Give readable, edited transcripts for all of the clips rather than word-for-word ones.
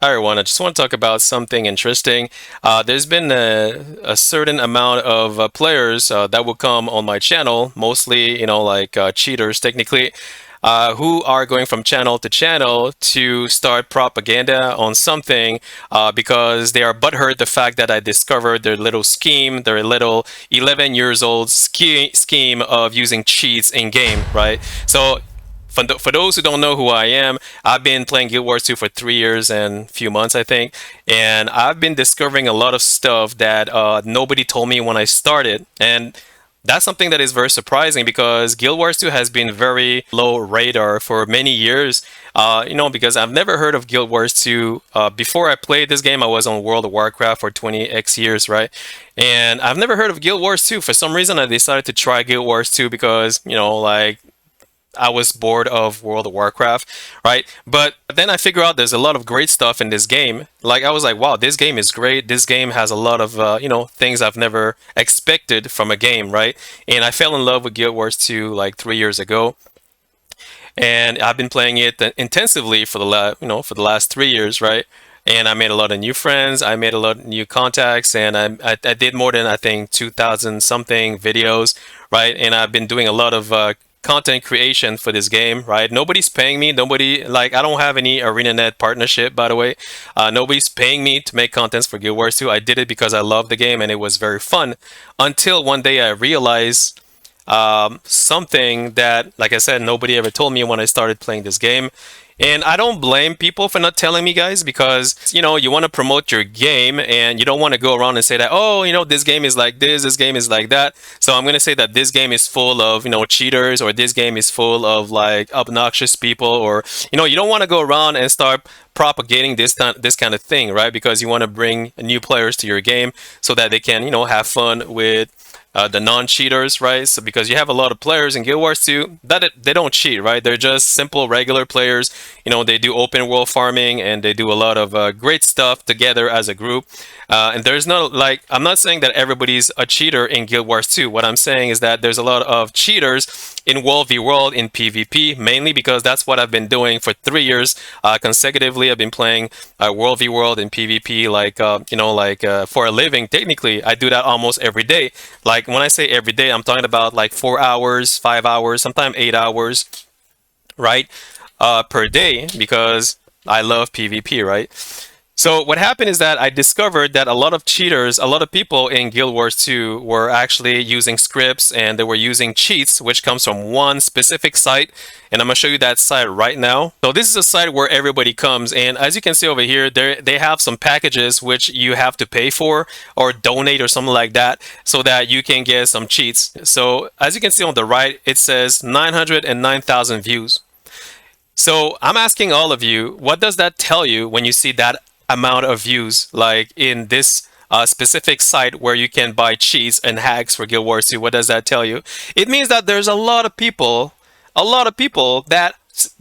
Hi everyone, I just want to talk about something interesting. There's been a certain amount of players that will come on my channel, mostly, like cheaters technically, who are going from channel to channel to start propaganda on something because they are butthurt the fact that I discovered their little scheme, their little 11 years old scheme of using cheats in game, right? So for those who don't know who I am, I've been playing Guild Wars 2 for 3 years and a few months, I think. And I've been discovering a lot of stuff that nobody told me when I started. And that's something that is very surprising because Guild Wars 2 has been very low radar for many years. Because I've never heard of Guild Wars 2. Before I played this game, I was on World of Warcraft for 20x years, right? And I've never heard of Guild Wars 2. For some reason, I decided to try Guild Wars 2 because, like, I was bored of World of Warcraft, right? But then I figure out there's a lot of great stuff in this game. Like I was like, wow, this game is great. This game has a lot of things I've never expected from a game, right? And I fell in love with Guild Wars 2 like 3 years ago, and I've been playing it intensively for for the last 3 years, right? And I made a lot of new friends. I made a lot of new contacts, and I did more than I think 2,000 something videos, right? And I've been doing a lot of content creation for this game, right? Nobody's paying me. Nobody, like, I don't have any ArenaNet partnership, by the way. Nobody's paying me to make contents for Guild Wars 2. I did it because I love the game and it was very fun. Until one day I realized something that, like I said, nobody ever told me when I started playing this game. And I don't blame people for not telling me, guys, because, you want to promote your game and you don't want to go around and say that, oh, this game is like this game is like that. So I'm going to say that this game is full of, cheaters, or this game is full of like obnoxious people, or, you don't want to go around and start propagating this kind of thing, right? Because you want to bring new players to your game so that they can, have fun with the non-cheaters, right? So because you have a lot of players in Guild Wars 2 that they don't cheat, right? They're just simple regular players. They do open world farming and they do a lot of great stuff together as a group. And there's no, like, I'm not saying that everybody's a cheater in Guild Wars 2. What I'm saying is that there's a lot of cheaters in World v World in PvP, mainly because that's what I've been doing for 3 years consecutively. I've been playing World v World in PvP, for a living. Technically, I do that almost every day. Like when I say every day, I'm talking about like 4 hours, 5 hours, sometimes 8 hours, right, per day, because I love PvP, right? So what happened is that I discovered that a lot of cheaters, a lot of people in Guild Wars 2 were actually using scripts and they were using cheats, which comes from one specific site. And I'm going to show you that site right now. So this is a site where everybody comes. And as you can see over here, they have some packages which you have to pay for or donate or something like that so that you can get some cheats. So as you can see on the right, it says 909,000 views. So I'm asking all of you, what does that tell you when you see that amount of views, like in this specific site where you can buy cheats and hacks for Guild Wars 2? What does that tell you? It means that there's a lot of people that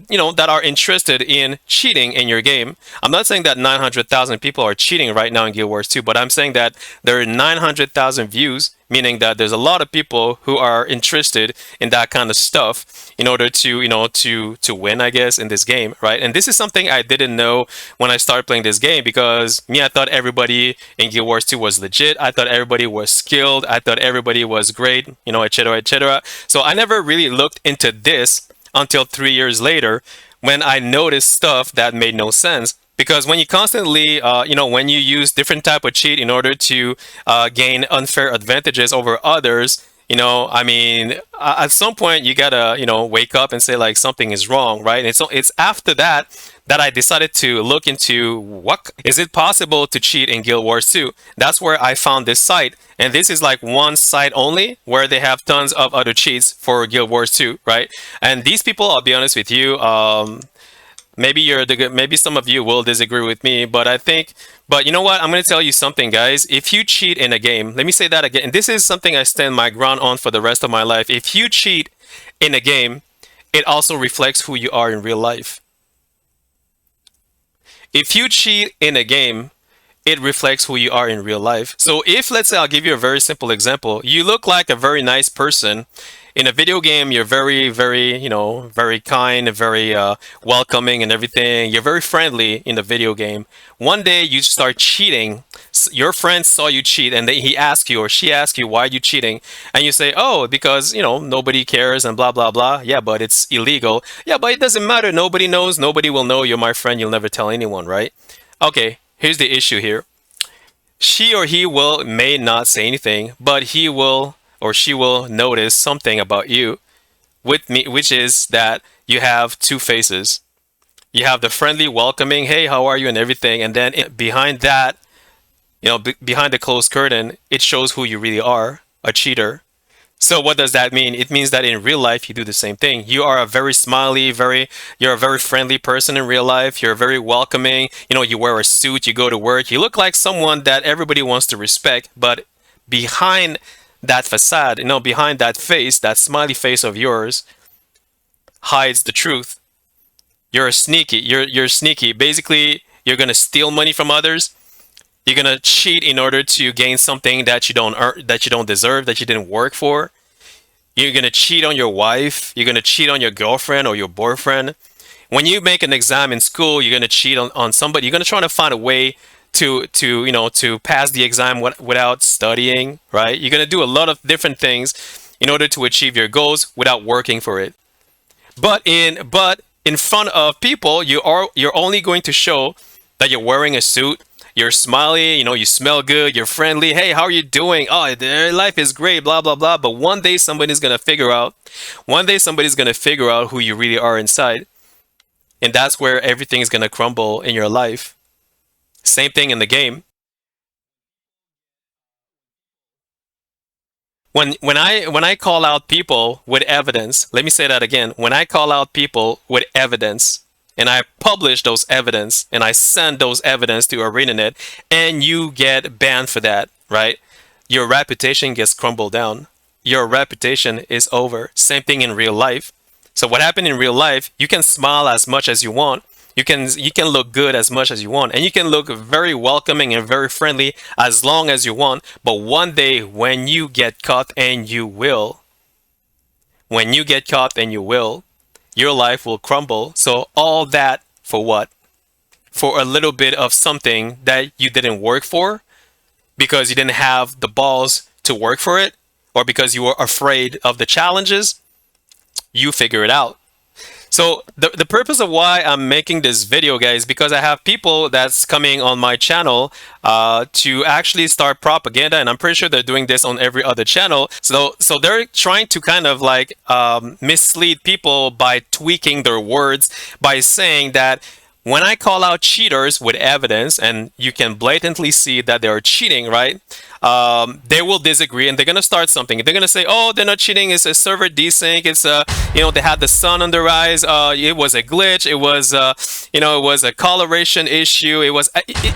that are interested in cheating in your game. I'm not saying that 900,000 people are cheating right now in Guild Wars 2, but I'm saying that there are 900,000 views, meaning that there's a lot of people who are interested in that kind of stuff in order to to win, I guess, in this game, right? And this is something I didn't know when I started playing this game, because me, I thought everybody in Guild Wars 2 was legit. I thought everybody was skilled. I thought everybody was great, etc., etc. So I never really looked into this until 3 years later, when I noticed stuff that made no sense. Because when you constantly, when you use different type of cheat in order to gain unfair advantages over others, I mean, at some point you gotta, wake up and say like something is wrong, right? And so it's after that that I decided to look into, what is it possible to cheat in Guild Wars 2? That's where I found this site, and this is like one site only where they have tons of other cheats for Guild Wars 2, right? And these people, I'll be honest with you, maybe some of you will disagree with me, but but you know what? I'm going to tell you something, guys. If you cheat in a game, let me say that again. And this is something I stand my ground on for the rest of my life. If you cheat in a game, it also reflects who you are in real life. If you cheat in a game, it reflects who you are in real life. So if, let's say, I'll give you a very simple example. You look like a very nice person. In a video game, you're very, very, very kind, very welcoming and everything. You're very friendly in the video game. One day you start cheating. Your friend saw you cheat and he asked you or she asked you, why are you cheating? And you say, oh, because, nobody cares and blah, blah, blah. Yeah, but it's illegal. Yeah, but it doesn't matter. Nobody knows. Nobody will know. You're my friend. You'll never tell anyone, right? Okay, here's the issue here. She or he may not say anything, but he will or she will notice something about you with me, which is that you have two faces. You have the friendly, welcoming, hey, how are you, and everything, and then behind that, behind the closed curtain, it shows who you really are, a cheater. So what does that mean? It means that in real life you do the same thing. You are a very smiley, you're a very friendly person in real life. You're very welcoming. You wear a suit, you go to work. You look like someone that everybody wants to respect, but behind that facade, behind that face, that smiley face of yours hides the truth. You're sneaky. You're sneaky. Basically, you're going to steal money from others. You're gonna cheat in order to gain something that you don't earn, that you don't deserve, that you didn't work for. You're gonna cheat on your wife. You're gonna cheat on your girlfriend or your boyfriend. When you make an exam in school, you're gonna cheat on somebody. You're gonna try to find a way to pass the exam without studying, right? You're gonna do a lot of different things in order to achieve your goals without working for it. But in front of people, you're only going to show that you're wearing a suit. You're smiley, you smell good, you're friendly. Hey, how are you doing? Oh, their life is great, blah, blah, blah. But one day somebody's going to figure out who you really are inside. And that's where everything is going to crumble in your life. Same thing in the game. When I call out people with evidence, let me say that again. When I call out people with evidence, and I publish those evidence and I send those evidence to ArenaNet, and you get banned for that, right? Your reputation gets crumbled down. Your reputation is over. Same thing in real life. So what happened in real life, you can smile as much as you want. You can look good as much as you want, and you can look very welcoming and very friendly as long as you want. But one day when you get caught, and you will, when you get caught, and you will, your life will crumble. So all that for what? For a little bit of something that you didn't work for because you didn't have the balls to work for it, or because you were afraid of the challenges. You figure it out. So the purpose of why I'm making this video, guys, because I have people that's coming on my channel to actually start propaganda, and I'm pretty sure they're doing this on every other channel. So they're trying to kind of like mislead people by tweaking their words, by saying that when I call out cheaters with evidence, and you can blatantly see that they are cheating, right? They will disagree, and they're gonna start something. They're gonna say, "Oh, they're not cheating. It's a server desync. It's they had the sun on their eyes. It was a glitch. It was, it was a coloration issue. It was.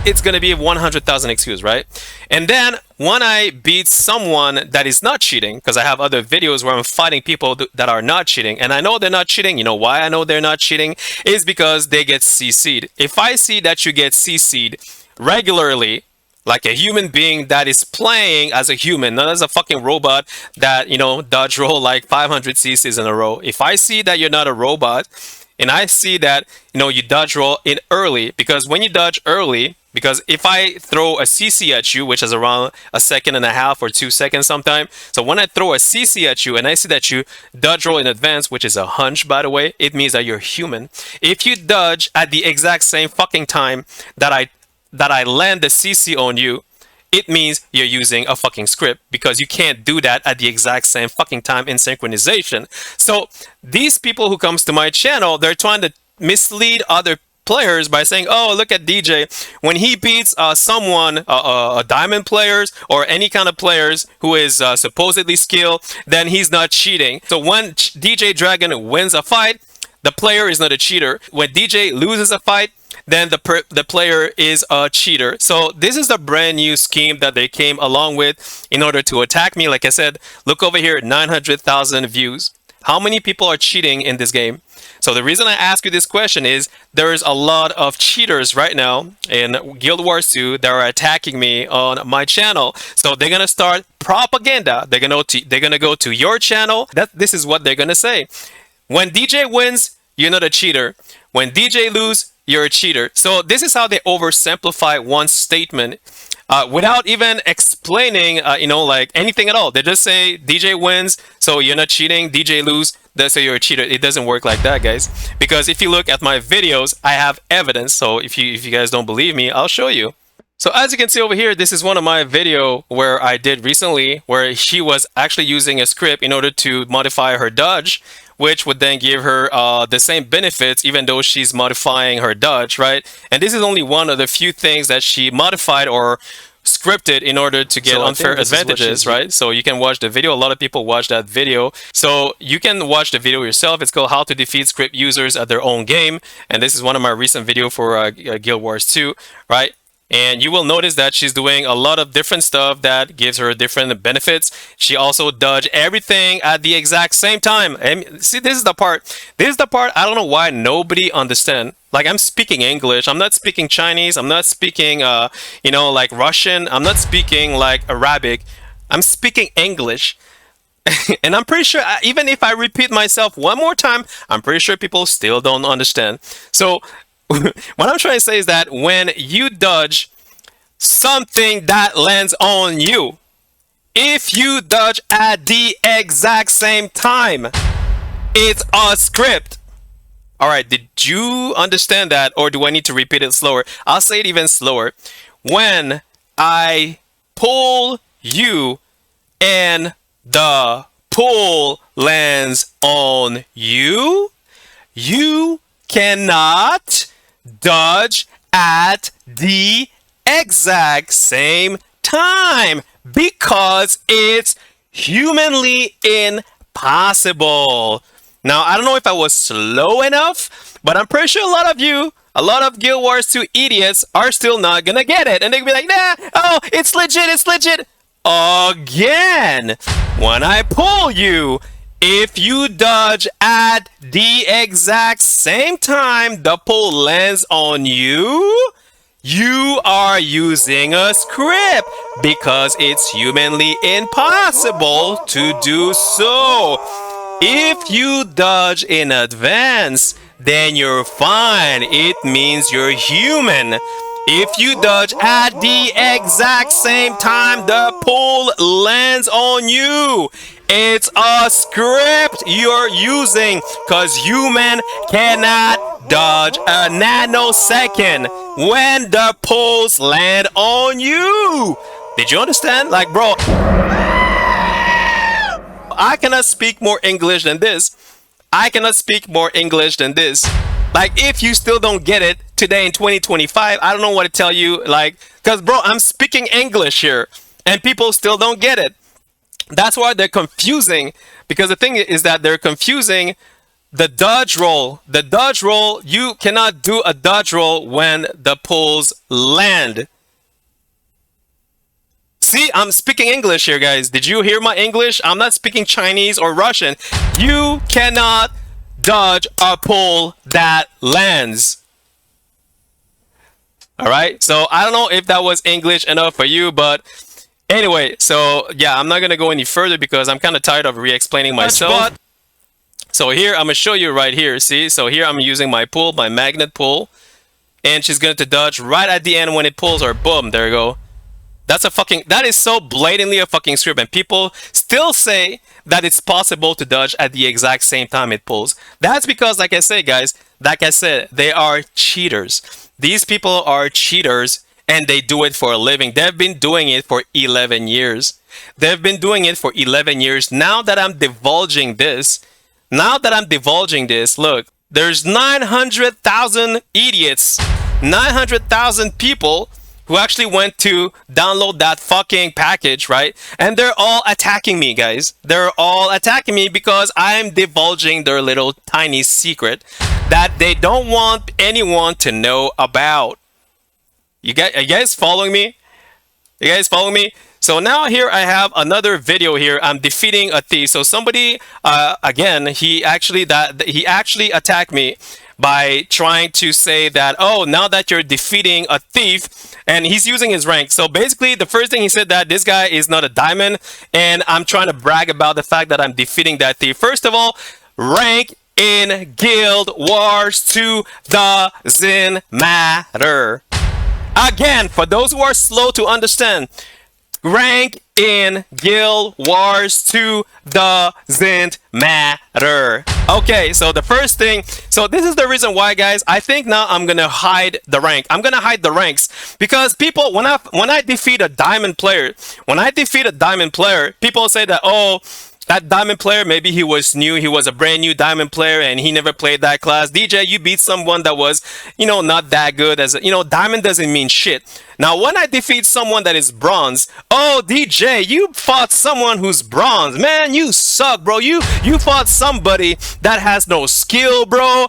It's gonna be 100,000 excuses, right? And then when I beat someone that is not cheating, because I have other videos where I'm fighting people that are not cheating, and I know they're not cheating. You know why I know they're not cheating? Is because they get CC'd. If I see that you get CC'd regularly, like a human being that is playing as a human, not as a fucking robot that, dodge roll like 500 CCs in a row. If I see that you're not a robot, and I see that, you dodge roll in early, because when you dodge early, because if I throw a CC at you, which is around a second and a half or 2 seconds sometime, so when I throw a CC at you and I see that you dodge roll in advance, which is a hunch, by the way, it means that you're human. If you dodge at the exact same fucking time that I land the CC on you, it means you're using a fucking script, because you can't do that at the exact same fucking time in synchronization. So these people who comes to my channel, they're trying to mislead other players by saying, oh, look at DJ, when he beats someone, diamond players or any kind of players who is supposedly skilled, then he's not cheating. So when DJ Dragon wins a fight, the player is not a cheater. When DJ loses a fight, then the player is a cheater. So this is the brand new scheme that they came along with in order to attack me. Like I said, look over here, 900,000 views. How many people are cheating in this game? So the reason I ask you this question is there's a lot of cheaters right now in Guild Wars 2 that are attacking me on my channel. So they're gonna start propaganda. They're gonna go to your channel. This is what they're gonna say. When DJ wins, you're not a cheater. When DJ lose, you're a cheater. So this is how they oversimplify one statement without even explaining, like anything at all. They just say DJ wins, so you're not cheating. DJ lose, they say you're a cheater. It doesn't work like that, guys. Because if you look at my videos, I have evidence. So if you guys don't believe me, I'll show you. So as you can see over here, this is one of my video where I did recently where she was actually using a script in order to modify her dodge, which would then give her the same benefits even though she's modifying her dodge, right? And this is only one of the few things that she modified or scripted in order to get unfair advantages, right? So you can watch the video. A lot of people watch that video. So you can watch the video yourself. It's called How to Defeat Script Users at Their Own Game. And this is one of my recent video for Guild Wars 2, right? And you will notice that she's doing a lot of different stuff that gives her different benefits. She also dodged everything at the exact same time. And see, this is the part. This is the part I don't know why nobody understands. Like, I'm speaking English. I'm not speaking Chinese. I'm not speaking, like Russian. I'm not speaking like Arabic. I'm speaking English. And I'm pretty sure, even if I repeat myself one more time, I'm pretty sure people still don't understand. So what I'm trying to say is that when you dodge something that lands on you, if you dodge at the exact same time, it's a script. All right, did you understand that, or do I need to repeat it slower? I'll say it even slower. When I pull you and the pull lands on you, you cannot dodge at the exact same time because it's humanly impossible. Now, I don't know if I was slow enough, but I'm pretty sure a lot of Guild Wars 2 idiots are still not gonna get it. And they'll be like, nah, oh, it's legit, it's legit. Again, when I pull you, if you dodge at the exact same time the pull lands on you, you are using a script because it's humanly impossible to do so. If you dodge in advance, then you're fine. It means you're human. If you dodge at the exact same time the pull lands on you, it's a script you're using because human cannot dodge a nanosecond when the pulls land on you. Did you understand? Like, bro, I cannot speak more English than this. I cannot speak more English than this. Like, if you still don't get it today in 2025, I don't know what to tell you. Like, because, bro, I'm speaking English here and people still don't get it. That's why they're confusing, because the thing is that they're confusing the dodge roll. The dodge roll, you cannot do a dodge roll when the pulls land. See, I'm speaking English here, guys. Did you hear my English? I'm not speaking Chinese or Russian. You cannot dodge a pull that lands. All right, so I don't know if that was English enough for you, but anyway, so yeah, I'm not gonna go any further because I'm kind of tired of re-explaining myself. So here, I'm gonna show you right here, see? So here I'm using my pull, my magnet pull, and she's going to dodge right at the end when it pulls her. Boom, there you go. That is so blatantly a fucking script, and people still say that it's possible to dodge at the exact same time it pulls. That's because, like I said, guys, they are cheaters. These people are cheaters, and they do it for a living. They've been doing it for 11 years. They've been doing it for 11 years. Now that I'm divulging this, look, there's 900,000 idiots, 900,000 people who actually went to download that fucking package, right? And they're all attacking me, guys. They're all attacking me because I'm divulging their little tiny secret that they don't want anyone to know about. You guys following me? You guys following me? So now here I have another video here. I'm defeating a thief. So somebody, again, he actually attacked me by trying to say that, oh, now that you're defeating a thief, and he's using his rank. So basically, the first thing he said that this guy is not a diamond, and I'm trying to brag about the fact that I'm defeating that thief. First of all, rank in Guild Wars 2 doesn't matter. Again, for those who are slow to understand, rank in Guild Wars 2 doesn't matter. Okay, so the first thing, so this is the reason why, guys, I think now I'm gonna hide the rank. I'm gonna hide the ranks because people, when I defeat a diamond player, people say that, oh, that diamond player, maybe he was new, he was a brand new diamond player and he never played that class. DJ, you beat someone that was, not that good as diamond doesn't mean shit. Now, when I defeat someone that is bronze, oh, DJ, you fought someone who's bronze. Man, you suck, bro. You fought somebody that has no skill, bro.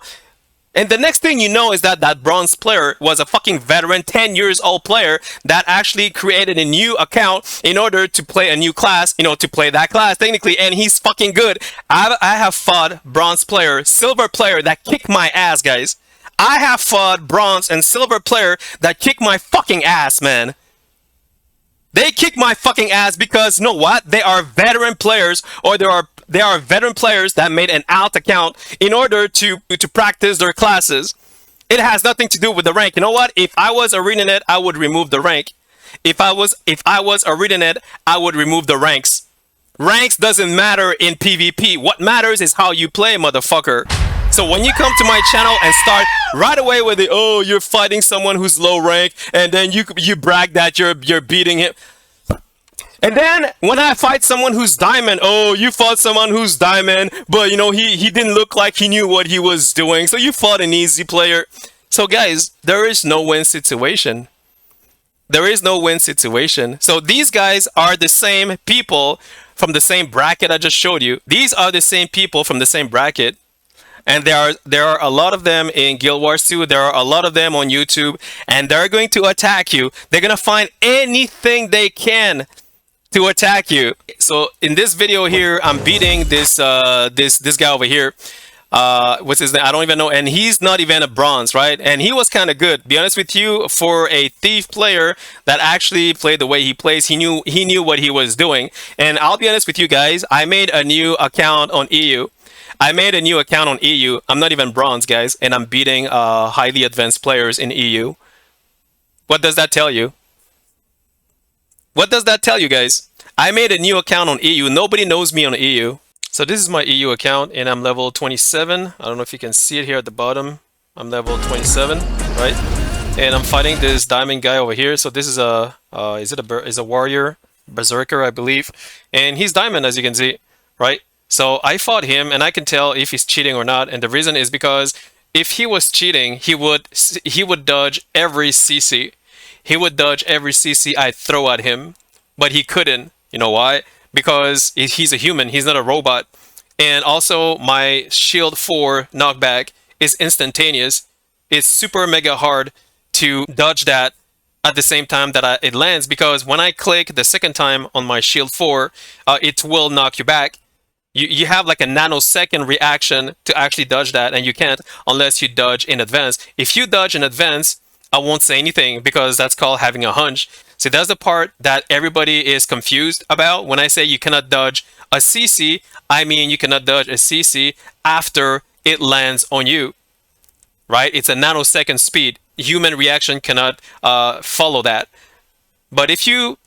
And the next thing you know is that that bronze player was a fucking veteran, 10 years old player that actually created a new account in order to play a new class, to play that class technically, and he's fucking good. I have fought bronze player, silver player that kicked my ass, guys. I have fought bronze and silver player that kicked my fucking ass, man. They kick my fucking ass because, you know what? They are veteran players, or they are veteran players that made an alt account in order to practice their classes. It has nothing to do with the rank. You know what? If I was ArenaNet, I would remove the rank. If I was ArenaNet, I would remove the ranks. Ranks doesn't matter in PvP. What matters is how you play, motherfucker. So when you come to my channel and start right away with the, oh, you're fighting someone who's low rank, and then you brag that you're beating him. And then when I fight someone who's diamond, oh, you fought someone who's diamond, but he didn't look like he knew what he was doing, so you fought an easy player. So guys, there is no win situation. There is no win situation. So these guys are the same people from the same bracket I just showed you. These are the same people from the same bracket. And there are a lot of them in Guild Wars 2. There are a lot of them on YouTube, and they're going to attack you. They're gonna find anything they can to attack you. So in this video here, I'm beating this this guy over here. What's his name? I don't even know, and he's not even a bronze, right? And he was kind of good. Be honest with you, for a thief player that actually played the way he plays, he knew what he was doing. And I'll be honest with you guys, I made a new account on EU. I'm not even bronze, guys, and I'm beating highly advanced players in EU. What does that tell you? What does that tell you, guys? I made a new account on EU. Nobody knows me on EU. So this is my EU account, and I'm level 27. I don't know if you can see it here at the bottom. I'm level 27, right? And I'm fighting this diamond guy over here. So this is is a warrior, berserker, I believe, and he's diamond, as you can see, right? So I fought him, and I can tell if he's cheating or not. And the reason is because if he was cheating, he would dodge every CC. He would dodge every CC I throw at him, but he couldn't. You know why? Because he's a human. He's not a robot. And also, my shield 4 knockback is instantaneous. It's super mega hard to dodge that at the same time that it lands, because when I click the second time on my shield 4, it will knock you back. You have like a nanosecond reaction to actually dodge that, and you can't unless you dodge in advance. If you dodge in advance, I won't say anything because that's called having a hunch. So that's the part that everybody is confused about. When I say you cannot dodge a CC, I mean you cannot dodge a CC after it lands on you, right? It's a nanosecond speed. Human reaction cannot follow that. But if you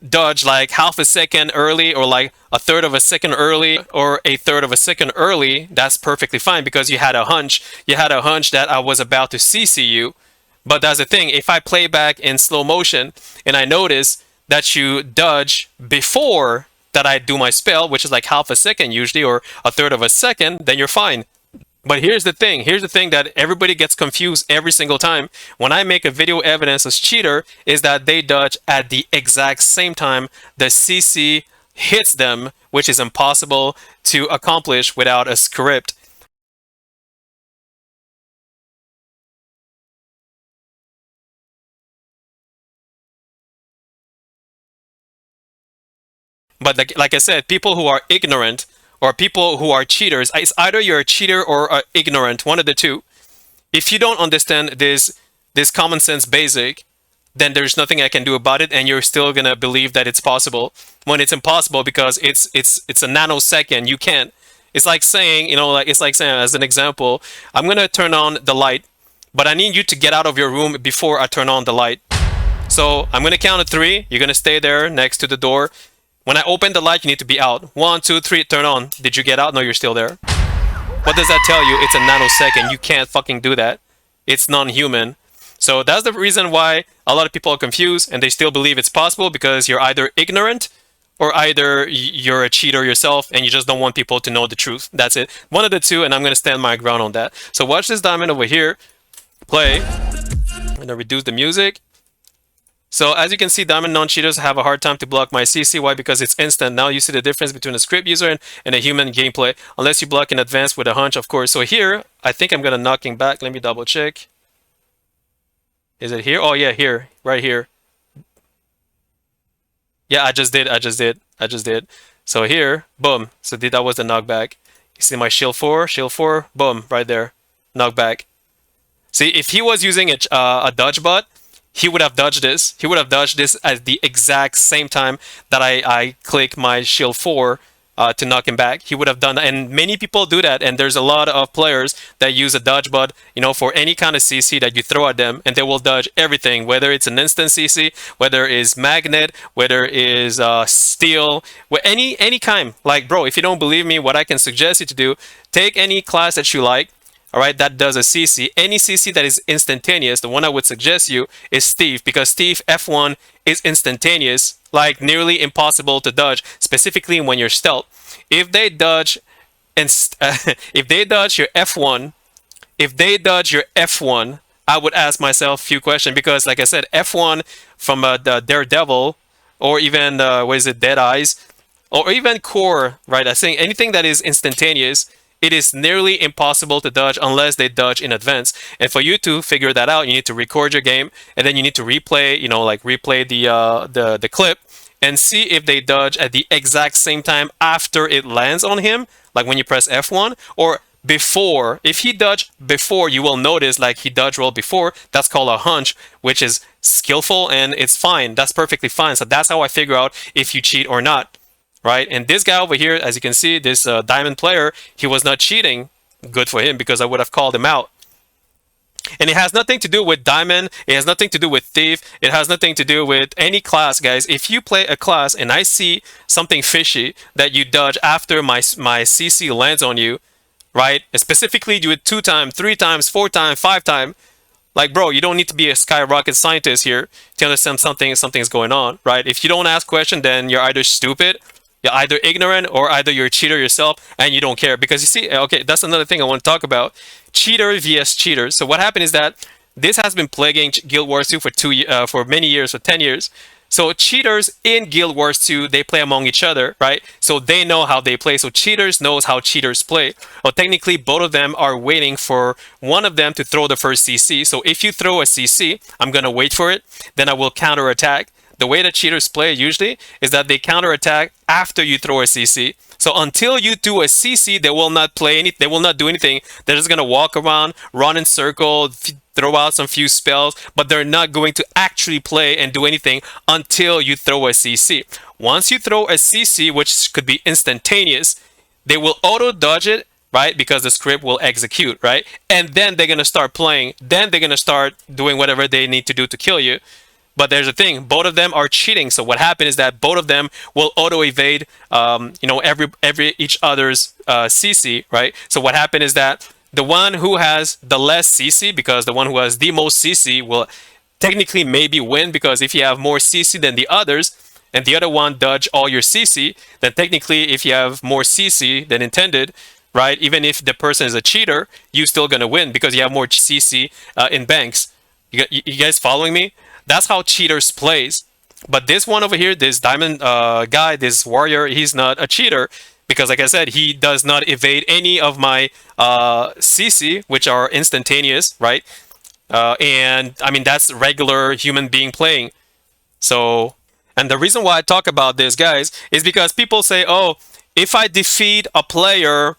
dodge like half a second early, or like a third of a second early, or a third of a second early, that's perfectly fine because you had a hunch. You had a hunch that I was about to CC you. But that's the thing. If I play back in slow motion and I notice that you dodge before that I do my spell, which is like half a second usually, or a third of a second, then you're fine. But here's the thing. Here's the thing that everybody gets confused every single time. When I make a video evidence as cheater, is that they dodge at the exact same time the CC hits them, which is impossible to accomplish without a script. But like I said, people who are ignorant or people who are cheaters, it's either you're a cheater or ignorant, one of the two. If you don't understand this common sense basic, then there's nothing I can do about it, and you're still gonna believe that it's possible when it's impossible because it's a nanosecond. You can't. It's like saying, like it's like saying, as an example, I'm gonna turn on the light, but I need you to get out of your room before I turn on the light. So I'm gonna count to three. You're gonna stay there next to the door. When I open the light, you need to be out. 1, 2, 3, turn on. Did you get out? No, you're still there. What does that tell you? It's a nanosecond. You can't fucking do that. It's non-human. So that's the reason why a lot of people are confused and they still believe it's possible because you're either ignorant or either you're a cheater yourself and you just don't want people to know the truth. That's it. One of the two, and I'm going to stand my ground on that. So watch this diamond over here play. I'm going to reduce the music. So as you can see, diamond non-cheaters have a hard time to block my CC. Why? Because it's instant. Now you see the difference between a script user and a human gameplay. Unless you block in advance with a hunch, of course. So here, I think I'm going to knocking back. Let me double check. Is it here? Oh yeah, here. Right here. Yeah, I just did. So here, boom. So that was the knockback. You see my shield 4, boom, right there. Knockback. See, if he was using a dodge bot, he would have dodged this. He would have dodged this at the exact same time that I click my shield 4 to knock him back. He would have done that. And many people do that. And there's a lot of players that use a dodge bot, for any kind of CC that you throw at them. And they will dodge everything, whether it's an instant CC, whether it's magnet, whether it's steel, any kind. Like, bro, if you don't believe me, what I can suggest you to do, take any class that you like. All right, that does a CC. Any CC that is instantaneous, the one I would suggest you is Thief, because Thief F1 is instantaneous, like nearly impossible to dodge, specifically when you're stealth. If they dodge, if they dodge your F1, I would ask myself a few questions because, like I said, F1 from the Daredevil, or even what is it, Dead Eyes, or even Core, right? I think anything that is instantaneous, it is nearly impossible to dodge unless they dodge in advance. And for you to figure that out, you need to record your game, and then you need to replay, replay the clip and see if they dodge at the exact same time after it lands on him, like when you press F1, or before. If he dodged before, you will notice like he dodged roll before. That's called a hunch, which is skillful and it's fine. That's perfectly fine. So that's how I figure out if you cheat or not. Right, and this guy over here, as you can see, this diamond player, he was not cheating. Good for him, because I would have called him out. And it has nothing to do with diamond. It has nothing to do with thief. It has nothing to do with any class, guys. If you play a class and I see something fishy that you dodge after my CC lands on you, right? And specifically do it 2 times, 3 times, 4 times, 5 times. Like, bro, you don't need to be a skyrocket scientist here to understand something's going on, right? If you don't ask questions, then you're either stupid, you're either ignorant, or either you're a cheater yourself and you don't care. Because you see, okay, that's another thing I want to talk about. Cheater vs cheater. So what happened is that this has been plaguing Guild Wars 2 for many years, for 10 years. So cheaters in Guild Wars 2, they play among each other, right? So they know how they play. So cheaters knows how cheaters play. Well, technically, both of them are waiting for one of them to throw the first CC. So if you throw a CC, I'm going to wait for it. Then I will counterattack. The way that cheaters play usually is that they counterattack after you throw a CC. So until you do a CC, they will not play any. They will not do anything. They're just gonna walk around, run in circle, throw out some few spells, but they're not going to actually play and do anything until you throw a CC. Once you throw a CC, which could be instantaneous, they will auto dodge it, right? Because the script will execute, right? And then they're gonna start playing. Then they're gonna start doing whatever they need to do to kill you. But there's a thing, both of them are cheating. So what happened is that both of them will auto evade, each other's CC, right? So what happened is that the one who has the less CC, because the one who has the most CC will technically maybe win, because if you have more CC than the others, and the other one dodge all your CC, then technically if you have more CC than intended, right? Even if the person is a cheater, you're still gonna win because you have more CC in banks. You guys following me? That's how cheaters plays. But this one over here, this diamond guy, this warrior, he's not a cheater because, like I said, he does not evade any of my CC, which are instantaneous, right? And I mean, that's regular human being playing. So And the reason why I talk about this, guys, is because people say, oh, if I defeat a player,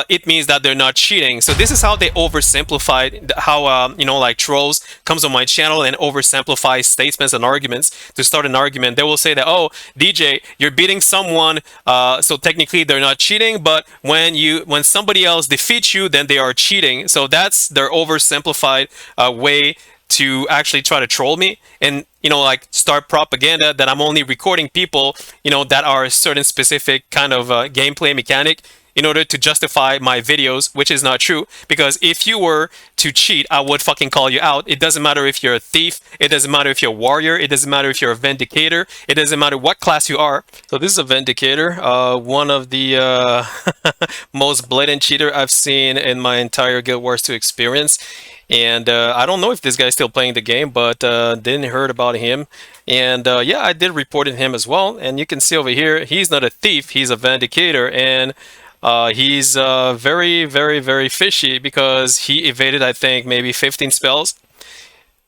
it means that they're not cheating. So this is how they oversimplify how, like trolls comes on my channel and oversimplify statements and arguments to start an argument. They will say that, oh, DJ, you're beating someone, so technically they're not cheating, but when somebody else defeats you, then they are cheating. So that's their oversimplified way to actually try to troll me and like start propaganda that I'm only recording people that are a certain specific kind of gameplay mechanic in order to justify my videos, which is not true. Because if you were to cheat, I would fucking call you out. It doesn't matter if you're a thief, it doesn't matter if you're a warrior, it doesn't matter if you're a vindicator, it doesn't matter what class you are. So this is a vindicator, one of the most blatant cheater I've seen in my entire Guild Wars 2 experience. And I don't know if this guy's still playing the game, but didn't heard about him. And yeah, I did report him as well. And you can see over here, he's not a thief, he's a vindicator. And he's very, very, very fishy because he evaded, I think, maybe 15 spells.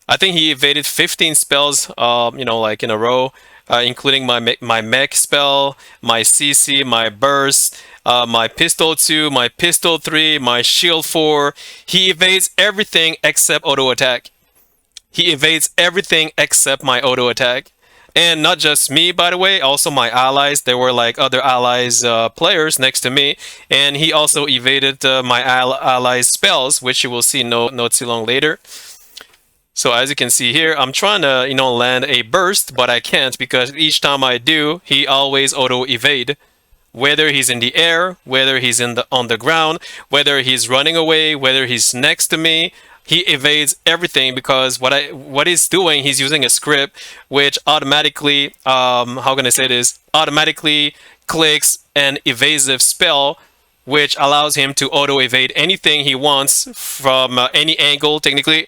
I think he evaded 15 spells, like in a row, including my mech spell, my CC, my burst, my pistol 2, my pistol 3, my shield 4. He evades everything except auto attack. He evades everything except my auto attack. And not just me, by the way, also my allies. There were like other allies players next to me. And he also evaded my allies' spells, which you will see no too long later. So as you can see here, I'm trying to, land a burst, but I can't because each time I do, he always auto-evade. Whether he's in the air, whether he's on the ground, whether he's running away, whether he's next to me, he evades everything because what he's doing, he's using a script which automatically, how can I say this, automatically clicks an evasive spell which allows him to auto-evade anything he wants from any angle, technically.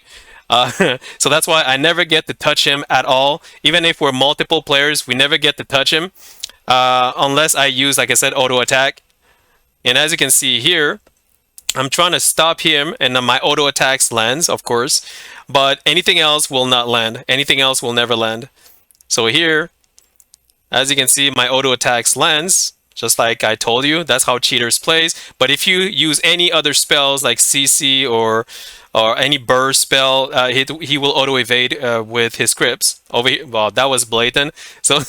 So that's why I never get to touch him at all. Even if we're multiple players, we never get to touch him unless I use, like I said, auto attack. And as you can see here, I'm trying to stop him, and my auto attacks lands, of course, but anything else will not land. Anything else will never land. So here, as you can see, my auto attacks lands. Just like I told you, that's how cheaters plays. But if you use any other spells like CC or any burst spell, he will auto evade with his scripts. Over here, well, that was blatant. So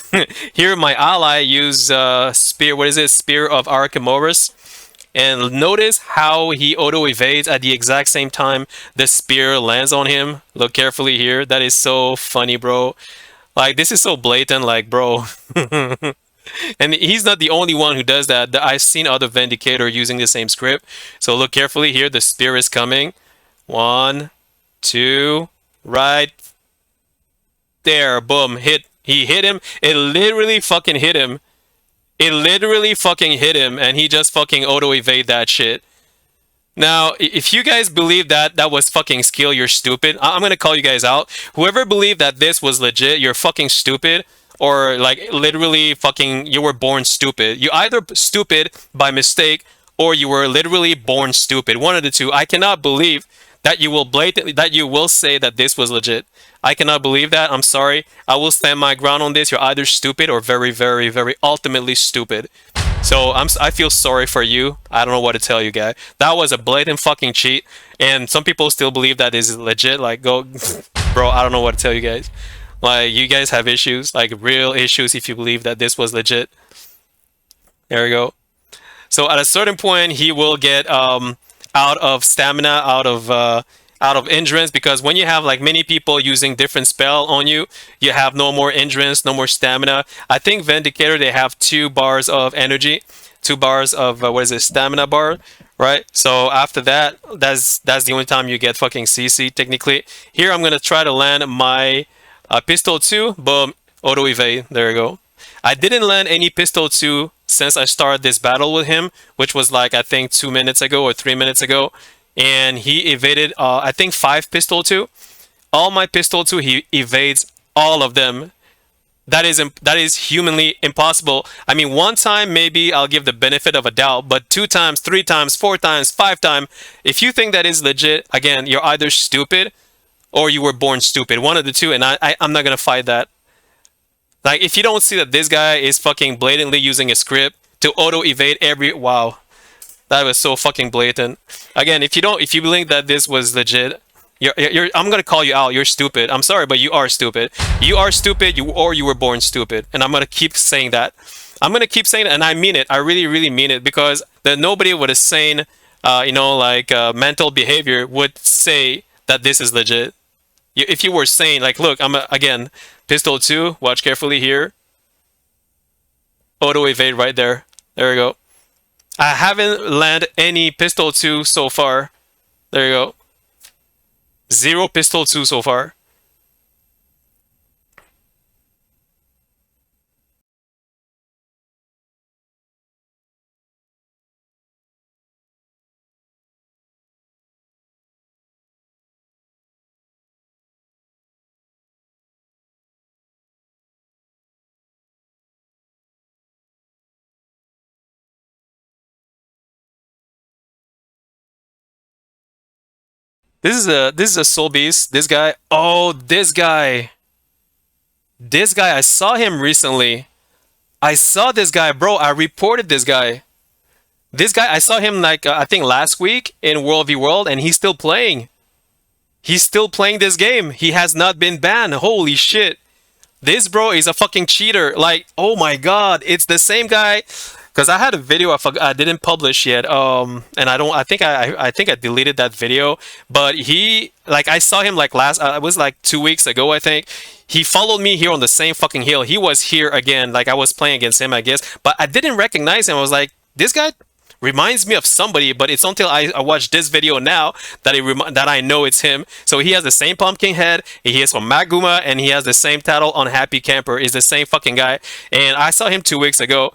here my ally use spear. What is it? Spear of Archimedes. And notice how he auto evades at the exact same time the spear lands on him. Look carefully here. That is so funny, bro. Like this is so blatant. Like, bro. And he's not the only one who does that. I've seen other Vindicator using the same script. So look carefully here. The spear is coming. 1, 2, right there. Boom. Hit. He hit him. It literally fucking hit him. It literally fucking hit him. And he just fucking auto-evade that shit. Now, if you guys believe that that was fucking skill, you're stupid. I'm going to call you guys out. Whoever believed that this was legit, you're fucking stupid. Or like literally fucking you were born stupid. You either stupid by mistake or you were literally born stupid. One of the two. I cannot believe that you will say that this was legit. I cannot believe that. I'm sorry. I will stand my ground on this. You're either stupid or very, very, very ultimately stupid. So I feel sorry for you. I don't know what to tell you, guy. That was a blatant fucking cheat, and some people still believe that is legit. Like, go, bro. I don't know what to tell you guys. Like, you guys have issues, like real issues, if you believe that this was legit. There we go. So at a certain point, he will get out of stamina, out of endurance, because when you have like many people using different spell on you, you have no more endurance, no more stamina. I think Vindicator, they have 2 bars of energy, 2 bars of what is it, stamina bar, right? So after that, that's the only time you get fucking CC technically. Here I'm gonna try to land my pistol 2, boom, auto evade. There you go. I didn't land any pistol 2 since I started this battle with him, which was like I think 2 minutes ago or 3 minutes ago. And he evaded, I think 5 pistol 2. All my pistol 2, he evades all of them. That is humanly impossible. I mean, 1 time maybe I'll give the benefit of a doubt, but 2 times, 3 times, 4 times, 5 times, if you think that is legit, again, you're either stupid or you were born stupid. One of the two, and I'm not gonna fight that. Like if you don't see that this guy is fucking blatantly using a script to auto evade every wow, that was so fucking blatant. Again, if you believe that this was legit, I'm gonna call you out. You're stupid. I'm sorry, but you are stupid. You are stupid. You were born stupid, and I'm gonna keep saying that. I'm gonna keep saying it, and I mean it. I really, really mean it because that nobody with a sane, mental behavior would say that this is legit. If you were saying like, look, again, pistol two. Watch carefully here. Auto evade right there. There we go. I haven't landed any pistol two so far. There you go. Zero pistol two so far. This is a soul beast. This guy. Oh, this guy. This guy. I saw him recently. I saw this guy, bro. I reported this guy. This guy. I saw him like I think last week in World v World, and he's still playing. He's still playing this game. He has not been banned. Holy shit. This bro is a fucking cheater. Like, oh my god, it's the same guy. Cause I had a video I didn't publish yet. And I don't. I think I deleted that video. But he, like, I saw him like last. It was like 2 weeks ago, I think. He followed me here on the same fucking hill. He was here again. Like I was playing against him, I guess. But I didn't recognize him. I was like, this guy reminds me of somebody, but it's until I watch this video now that that I know it's him. So he has the same pumpkin head. He is from Maguma, and he has the same title on Happy Camper. Is the same fucking guy. And I saw him 2 weeks ago.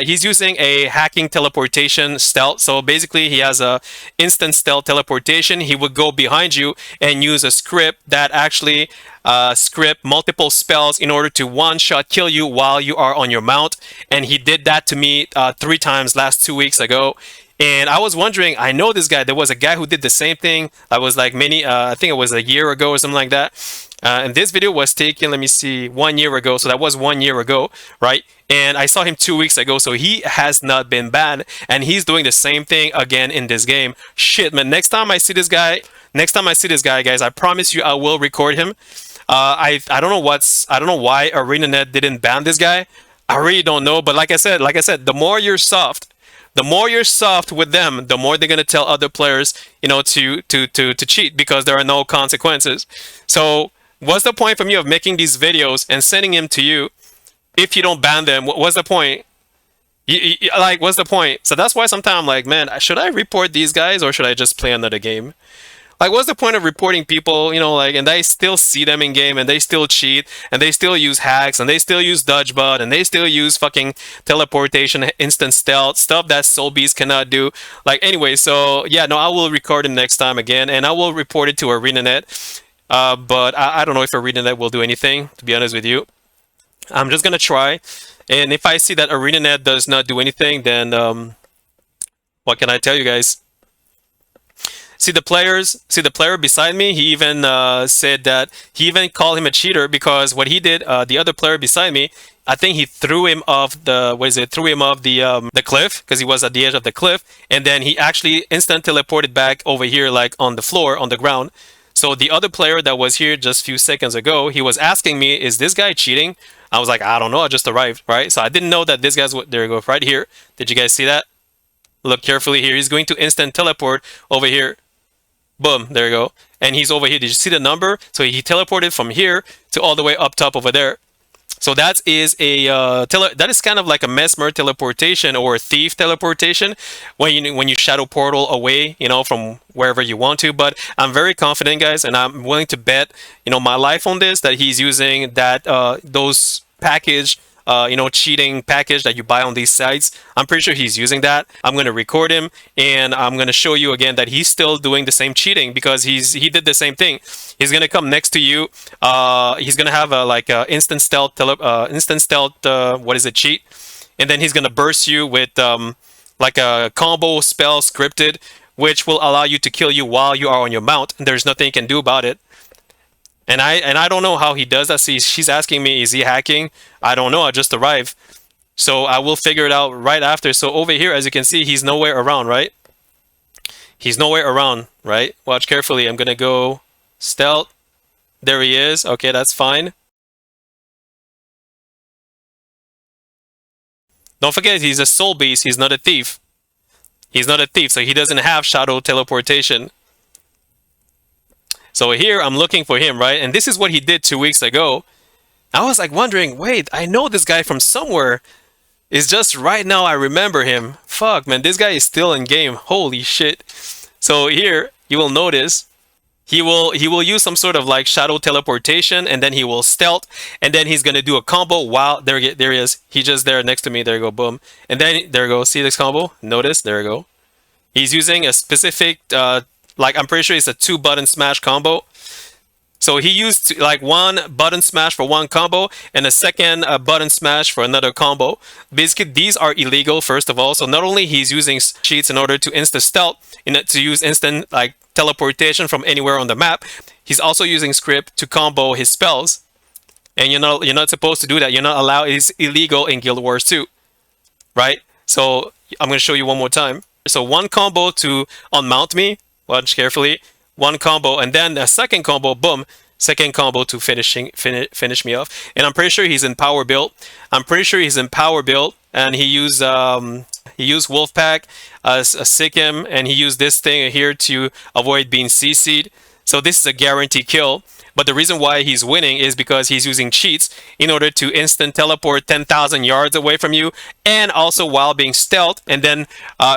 He's using a hacking teleportation stealth. So basically, he has a instant stealth teleportation. He would go behind you and use a script that actually script multiple spells in order to one-shot kill you while you are on your mount. And he did that to me 3 times last 2 weeks ago. And I was wondering, I know this guy. There was a guy who did the same thing. I was like I think it was a year ago or something like that. And this video was taken, let me see, 1 year ago. So that was 1 year ago, right? And I saw him 2 weeks ago. So he has not been banned. And he's doing the same thing again in this game. Shit, man. Next time I see this guy, guys, I promise you I will record him. I don't know I don't know why ArenaNet didn't ban this guy. I really don't know. But like I said, the more you're soft with them, the more they're gonna tell other players, to cheat because there are no consequences. So what's the point for me of making these videos and sending them to you if you don't ban them? What's the point? Like, what's the point? So that's why sometimes I'm like, man, should I report these guys or should I just play another game? Like, what's the point of reporting people, and they still see them in game and they still cheat and they still use hacks and they still use dodge bot and they still use fucking teleportation, instant stealth, stuff that Soul Beast cannot do. Like, anyway, so yeah, no, I will record him next time again and I will report it to ArenaNet. But I don't know if ArenaNet will do anything, to be honest with you. I'm just gonna try. And if I see that ArenaNet does not do anything, then what can I tell you guys? See the player beside me. He even said that he even called him a cheater because what he did, the other player beside me, I think he threw him off the threw him off the cliff because he was at the edge of the cliff, and then he actually instant teleported back over here like on the floor on the ground. So the other player that was here just a few seconds ago, he was asking me, "Is this guy cheating?" I was like, "I don't know. I just arrived, right?" So I didn't know that this guy's there. You go right here. Did you guys see that? Look carefully here. He's going to instant teleport over here. Boom, there you go. And he's over here. Did you see the number? So he teleported from here to all the way up top over there. So that is that is kind of like a mesmer teleportation or a thief teleportation when you shadow portal away, from wherever you want to. But I'm very confident, guys, and I'm willing to bet, my life on this that he's using that those package cheating package that you buy on these sites. I'm pretty sure he's using that. I'm going to record him and I'm going to show you again that he's still doing the same cheating because he did the same thing. He's going to come next to you. He's going to have a instant stealth what is it, cheat, and then he's going to burst you with like a combo spell scripted which will allow you to kill you while you are on your mount and there's nothing you can do about it. And I don't know how he does that. See, she's asking me, is he hacking? I don't know. I just arrived. So I will figure it out right after. So over here, as you can see, he's nowhere around, right? He's nowhere around, right? Watch carefully. I'm gonna go stealth. There he is. Okay, that's fine. Don't forget, he's a soul beast. He's not a thief. He's not a thief, so he doesn't have shadow teleportation. So here, I'm looking for him, right? And this is what he did 2 weeks ago. I was like wondering, wait, I know this guy from somewhere. It's just right now I remember him. Fuck, man, this guy is still in game. Holy shit. So here, you will notice he will use some sort of like shadow teleportation, and then he will stealth, and then he's gonna do a combo. Wow, there he is. He just there next to me. There you go, boom. And then there you go. See this combo? Notice, there you go. He's using a specific like I'm pretty sure it's a 2 button smash combo. So he used like 1 button smash for one combo and a second button smash for another combo. Basically, these are illegal, first of all. So not only he's using cheats in order to insta stealth, to use instant like teleportation from anywhere on the map, he's also using script to combo his spells. And you're not supposed to do that. You're not allowed. It's illegal in Guild Wars 2, right? So I'm gonna show you one more time. So one combo to unmount me. Watch carefully. One combo, and then a second combo, boom, second combo to finish me off. And I'm pretty sure he's in power build. And he used Wolfpack as a sick him, and he used this thing here to avoid being CC'd. So this is a guaranteed kill. But the reason why he's winning is because he's using cheats in order to instant teleport 10,000 yards away from you, and also while being stealth, and then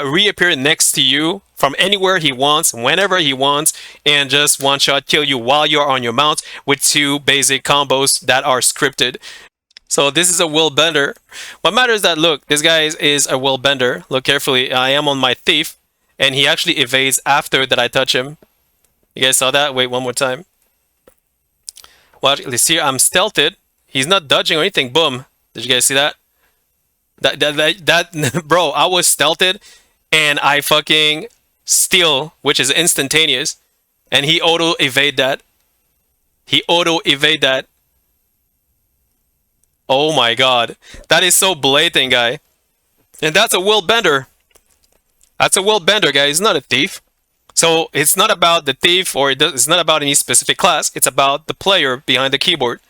reappear next to you from anywhere he wants, whenever he wants, and just one-shot kill you while you're on your mount with 2 basic combos that are scripted. So this is a will bender. What matters is that, look, this guy is a will bender. Look carefully. I am on my thief, and he actually evades after that I touch him. You guys saw that? Wait, one more time. Watch, let's see, I'm stealthed. He's not dodging or anything. Boom. Did you guys see that? That bro, I was stealthed and I fucking steal, which is instantaneous, and he auto evade that. Oh my god. That is so blatant, guy. And that's a will bender. That's a will bender, guy. He's not a thief. So it's not about the thief, or it's not about any specific class. It's about the player behind the keyboard.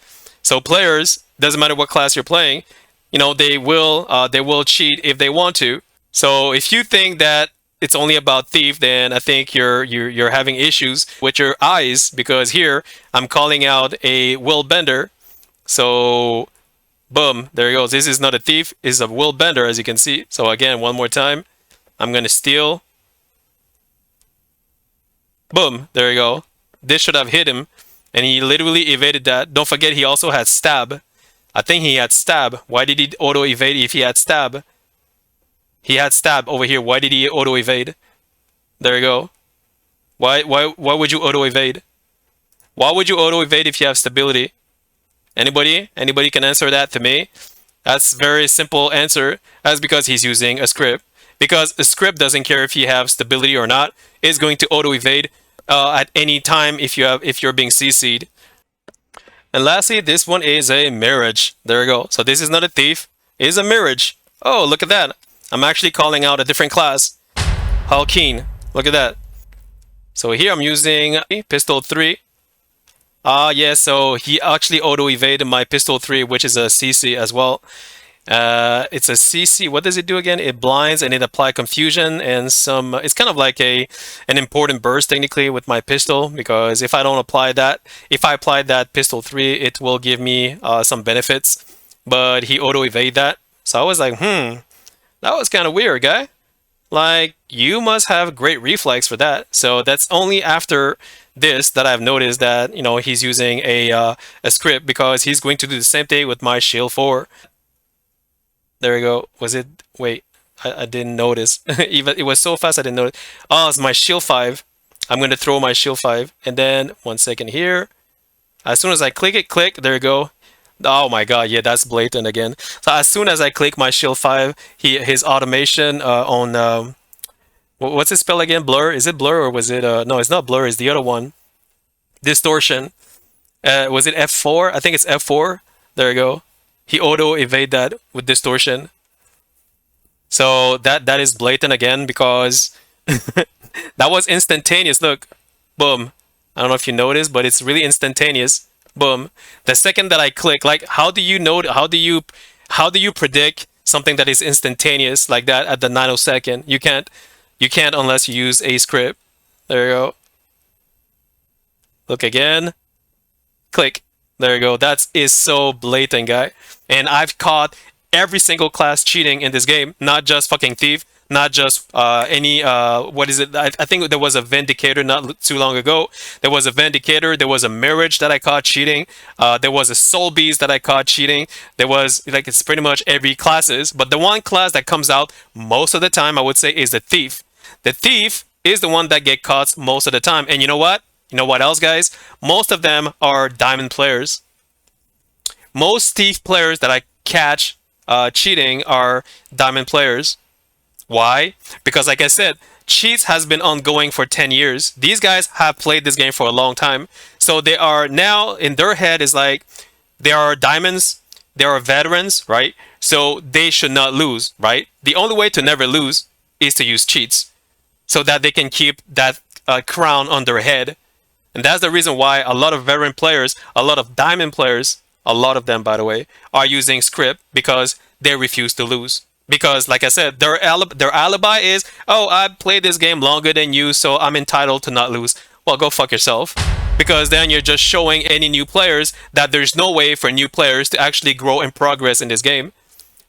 So players, doesn't matter what class you're playing, they will cheat if they want to. So if you think that it's only about thief, then I think you're having issues with your eyes, because here I'm calling out a will bender. So boom, there he goes. This is not a thief, it's a will bender, as you can see. So again, one more time, I'm gonna steal. Boom, there you go. This should have hit him, and he literally evaded that. Don't forget, he also had stab. I think he had stab. Why did he auto evade if he had stab? He had stab over here. Why did he auto evade? There you go. Why would you auto evade? Why would you auto evade if you have stability? Anybody? Anybody can answer that to me? That's a very simple answer. That's because he's using a script. Because a script doesn't care if you have stability or not. It's going to auto evade at any time if you're being CC'd. And lastly, this one is a mirage. There we go. So this is not a thief. It is a mirage. Oh, look at that. I'm actually calling out a different class. How keen. Look at that. So here I'm using pistol 3. Yeah, so he actually auto evaded my pistol 3, which is a CC as well. It's a CC. What does it do again? It blinds and it applies confusion and some. It's kind of like an important burst technically with my pistol, because if I don't apply that, if I apply that pistol 3, it will give me some benefits. But he auto evade that, so I was like, that was kind of weird, guy. Like, you must have great reflex for that. So that's only after this that I've noticed that he's using a script, because he's going to do the same thing with my shield 4. There we go. Was it? Wait, I didn't notice. Even it was so fast I didn't notice. Oh, it's my shield 5. I'm gonna throw my shield 5, and then 1 second here. As soon as I click it, click. There you go. Oh my god, yeah, that's blatant again. So as soon as I click my shield 5, his automation on what's his spell again? Blur? Is it blur or was it no? It's not blur. It's the other one. Distortion. Was it F4? I think it's F4. There you go. He auto evade that with distortion. So that is blatant again because that was instantaneous. Look, boom. I don't know if you noticed, but it's really instantaneous. Boom. The second that I click, like, how do you know? How do you predict something that is instantaneous like that at the nanosecond? You can't. You can't unless you use a script. There you go. Look again. Click. There you go. That is so blatant, guy. And I've caught every single class cheating in this game, not just fucking thief, not just any what is it? I think there was a vindicator not too long ago. There was a vindicator. There was a marriage that I caught cheating. There was a soul beast that I caught cheating. There was like it's pretty much every classes, but the one class that comes out most of the time, I would say, is the thief. The thief is the one that get caught most of the time. And you know what? You know what else, guys? Most of them are diamond players. Most thief players that I catch cheating are diamond players. Why? Because like I said, cheats has been ongoing for 10 years. These guys have played this game for a long time. So they are now in their head is like they are diamonds, they are veterans, right? So they should not lose, right? The only way to never lose is to use cheats so that they can keep that crown on their head. And that's the reason why a lot of veteran players, a lot of diamond players, a lot of them, by the way, are using script because they refuse to lose. Because, like I said, their alibi is, oh, I played this game longer than you, so I'm entitled to not lose. Well, go fuck yourself. Because then you're just showing any new players that there's no way for new players to actually grow and progress in this game.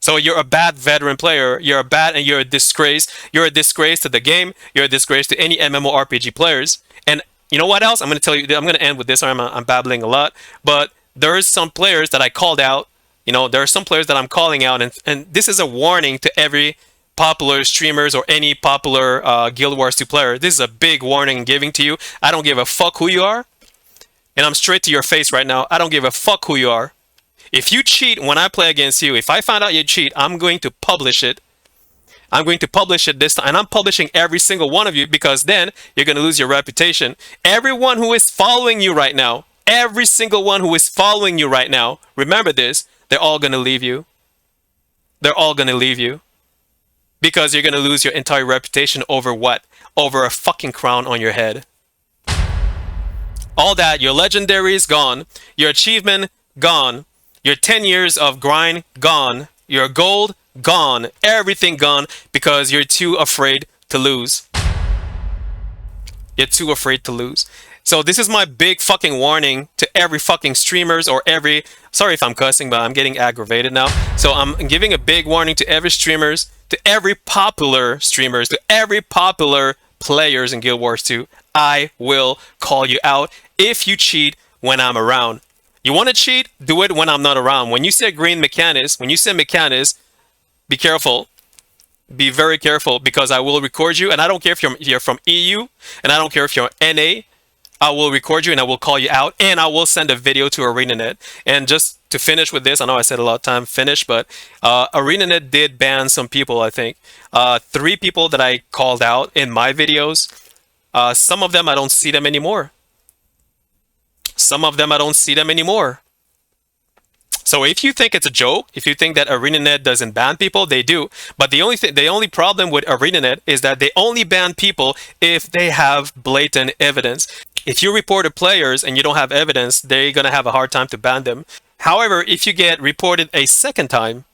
So you're a bad veteran player. You're a bad and you're a disgrace. You're a disgrace to the game. You're a disgrace to any MMORPG players. And you know what else? I'm going to tell you. I'm going to end with this. I'm babbling a lot, but there's some players that I called out. You know, there are some players that I'm calling out, and this is a warning to every popular streamers or any popular Guild Wars 2 player. This is a big warning I'm giving to you. I don't give a fuck who you are, and I'm straight to your face right now. I don't give a fuck who you are. If you cheat when I play against you, if I find out you cheat, I'm going to publish it. I'm going to publish it this time, and I'm publishing every single one of you because then you're going to lose your reputation. Everyone who is following you right now, every single one who is following you right now, remember this, they're all going to leave you. They're all going to leave you because you're going to lose your entire reputation over what? Over a fucking crown on your head. All that, your legendary is gone, your achievement gone, your 10 years of grind gone, your gold gone, everything gone because you're too afraid to lose. You're too afraid to lose. So this is my big fucking warning to every fucking streamers or every, sorry if I'm cussing, but I'm getting aggravated now. So I'm giving a big warning to every streamers, to every popular streamers, to every popular players in Guild Wars 2. I will call you out if you cheat when I'm around. You want to cheat? Do it when I'm not around. When you say green mechanics, when you say mechanics, be careful. Be very careful because I will record you, and I don't care if you're from EU, and I don't care if you're NA. I will record you and I will call you out, and I will send a video to ArenaNet. And just to finish with this, I know I said a lot of time finish, but ArenaNet did ban some people, I think. 3 people that I called out in my videos. Some of them I don't see them anymore. Some of them I don't see them anymore. So if you think it's a joke, if you think that ArenaNet doesn't ban people, they do. But the only problem with ArenaNet is that they only ban people if they have blatant evidence. If you report players and you don't have evidence, they're gonna have a hard time to ban them. However, if you get reported a second time,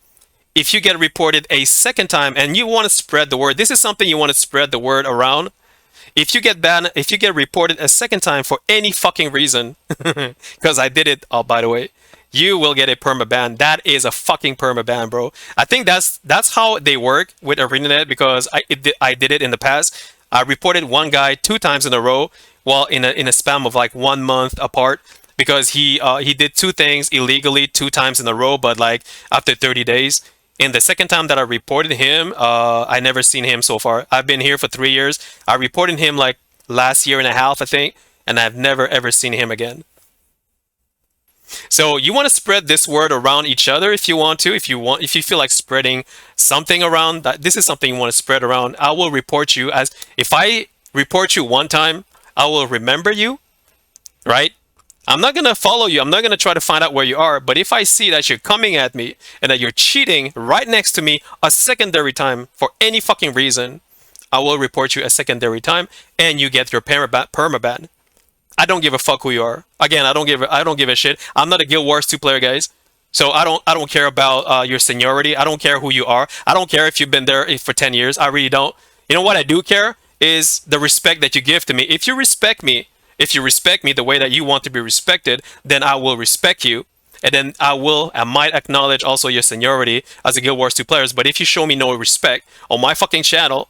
and you want to spread the word, this is something you want to spread the word around. If you get banned, if you get reported a second time for any fucking reason, because I did it, oh, by the way, you will get a permaban. That is a fucking permaban, bro. I think that's how they work with ArenaNet because I did it in the past. I reported one guy 2 times in a row, well, in a span of like 1 month apart, because he did 2 things illegally 2 times in a row, but like after 30 days. And the second time that I reported him, I never seen him so far. I've been here for 3 years. I reported him like last year and a half, I think, and I've never ever seen him again. So you want to spread this word around each other if you want to. If you feel like spreading something around, that this is something you want to spread around, I will report you. As if I report you 1 time, I will remember you, right? I'm not gonna follow you. I'm not gonna try to find out where you are. But if I see that you're coming at me and that you're cheating right next to me a secondary time for any fucking reason, I will report you a secondary time and you get your permaban. I don't give a fuck who you are. Again, I don't give a shit. I'm not a Guild Wars 2 player, guys. So I don't care about your seniority. I don't care who you are. I don't care if you've been there for 10 years. I really don't. You know what I do care is the respect that you give to me. If you respect me the way that you want to be respected, then I will respect you. And then I might acknowledge also your seniority as a Guild Wars 2 players. But if you show me no respect on my fucking channel,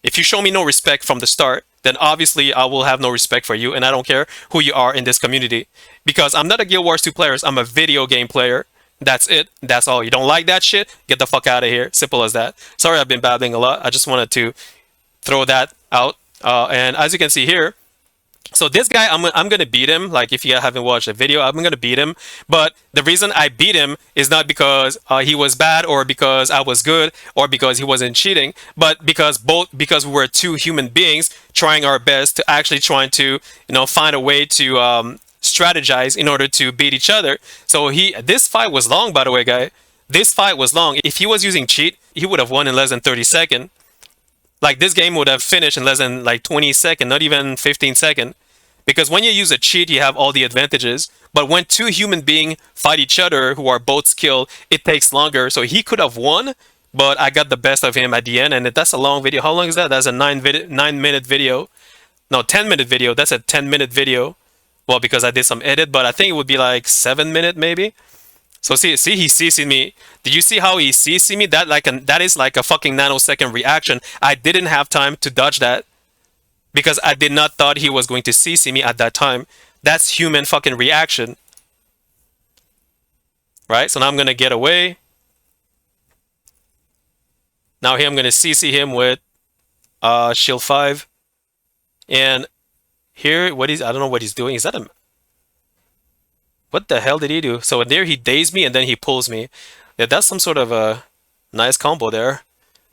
if you show me no respect from the start, then obviously I will have no respect for you, and I don't care who you are in this community. Because I'm not a Guild Wars 2 player, I'm a video game player. That's it. That's all. You don't like that shit? Get the fuck out of here. Simple as that. Sorry I've been babbling a lot. I just wanted to throw that out. And as you can see here, so this guy, I'm gonna beat him. Like if you haven't watched the video, I'm gonna beat him. But the reason I beat him is not because he was bad or because I was good or because he wasn't cheating, but because we were two human beings trying our best to actually trying to find a way to strategize in order to beat each other. So this fight was long, by the way, guy. This fight was long. If he was using cheat, he would have won in less than 30 seconds. Like this game would have finished in less than like 20 seconds, not even 15 seconds. Because when you use a cheat, you have all the advantages. But when two human beings fight each other who are both skilled, it takes longer. So he could have won, but I got the best of him at the end. And that's a long video. How long is that? That's a 9-minute video. No, 10-minute video. That's a 10-minute video. Well, because I did some edit, but I think it would be like 7-minute maybe. So see, he CC'd me. Did you see how he CC'd me? That is like a fucking nanosecond reaction. I didn't have time to dodge that because I did not thought he was going to CC me at that time. That's human fucking reaction. Right? So now I'm gonna get away. Now here I'm gonna CC him with shield 5. And here I don't know what he's doing. Is that a what the hell did he do? So there he dazed me and then he pulls me. Yeah, that's some sort of a nice combo there.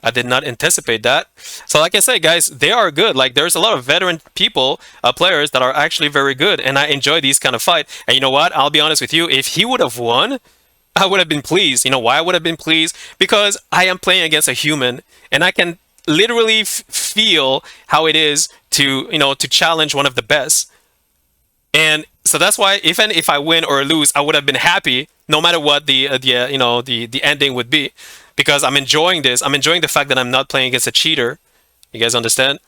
I did not anticipate that. So like I said, guys, they are good. Like there's a lot of veteran people, players that are actually very good. And I enjoy these kind of fights. And you know what? I'll be honest with you. If he would have won, I would have been pleased. You know why I would have been pleased? Because I am playing against a human. And I can literally feel how it is to, to challenge one of the best. And so that's why even if I win or lose, I would have been happy no matter what the ending would be, because I'm enjoying this. I'm enjoying the fact that I'm not playing against a cheater. You guys understand?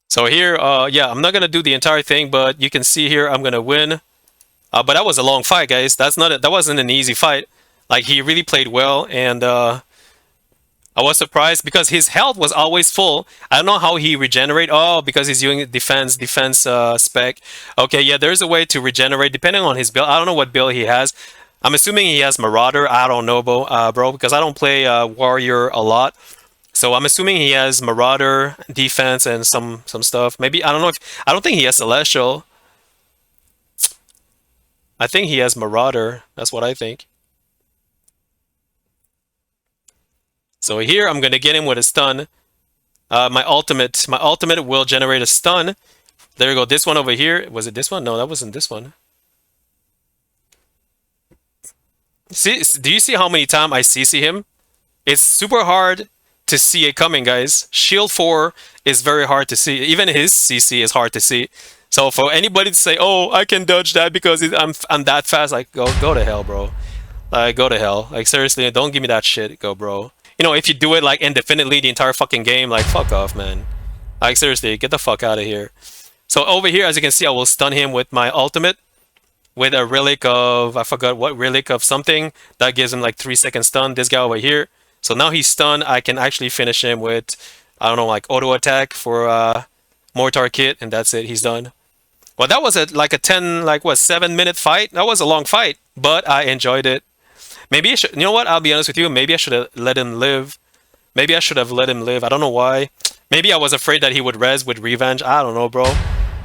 So here, yeah, I'm not gonna do the entire thing, but you can see here I'm gonna win. But that was a long fight, guys. That wasn't an easy fight. Like he really played well, and I was surprised because his health was always full. I don't know how he regenerate. Oh, because he's using defense spec. Okay, yeah, there's a way to regenerate depending on his build. I don't know what build he has. I'm assuming he has Marauder. I don't know, bro, because I don't play Warrior a lot. So I'm assuming he has Marauder, defense, and some stuff. Maybe I don't know I don't think he has Celestial. I think he has Marauder. That's what I think. So here I'm gonna get him with a stun. My ultimate will generate a stun. There we go. This one over here. Was it this one? No, that wasn't this one. See, do you see how many times I CC him? It's super hard to see it coming, guys. Shield 4 is very hard to see. Even his CC is hard to see. So for anybody to say, "Oh, I can dodge that because I'm that fast," like go to hell, bro. Like go to hell. Like seriously, don't give me that shit. Go, bro. If you do it like indefinitely the entire fucking game, like fuck off, man. Like seriously, get the fuck out of here. So over here, as you can see, I will stun him with my ultimate, with a relic of, I forgot what relic of something that gives him like 3-second stun. This guy over here. So now he's stunned. I can actually finish him with, I don't know, like auto attack for mortar kit, and that's it. He's done. Well, that was like a 7-minute fight. That was a long fight, but I enjoyed it. Maybe I should, you know what? I'll be honest with you. Maybe I should have let him live. Maybe I should have let him live. I don't know why. Maybe I was afraid that he would res with revenge. I don't know, bro.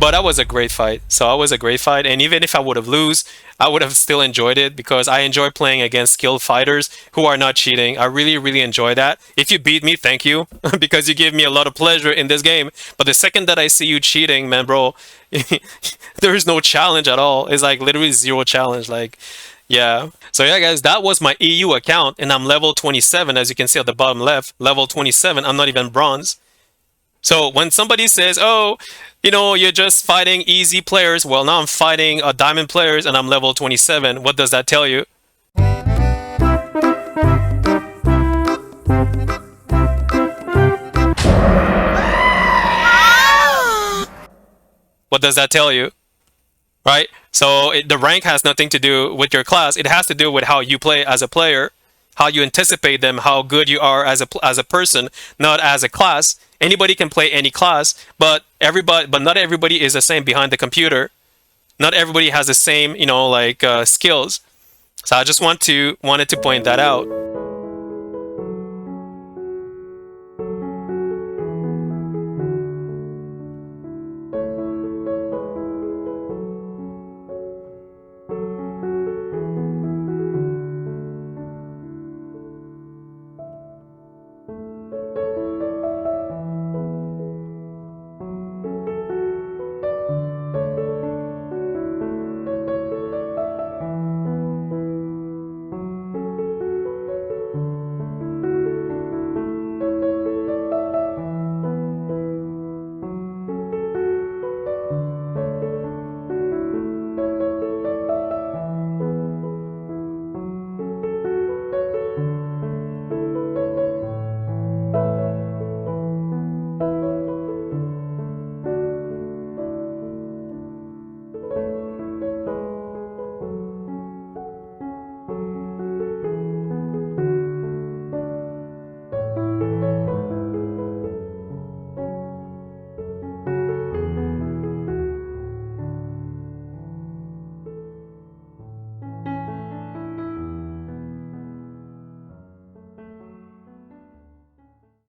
But that was a great fight. So that was a great fight, and even if I would have lose, I would have still enjoyed it because I enjoy playing against skilled fighters who are not cheating. I really, really enjoy that. If you beat me, thank you, because you give me a lot of pleasure in this game. But the second that I see you cheating, man, bro, there is no challenge at all. It's like literally zero challenge. Like, yeah. So yeah, guys, that was my EU account, and I'm level 27, as you can see at the bottom left. Level 27. I'm not even bronze. So when somebody says, "Oh, you're just fighting easy players," well, now I'm fighting diamond players, and I'm level 27. What does that tell you? What does that tell you? Right? So the rank has nothing to do with your class. It has to do with how you play as a player, how you anticipate them, how good you are as a person, not as a class. Anybody can play any class, but not everybody is the same behind the computer. Not everybody has the same, skills. So I just wanted to point that out.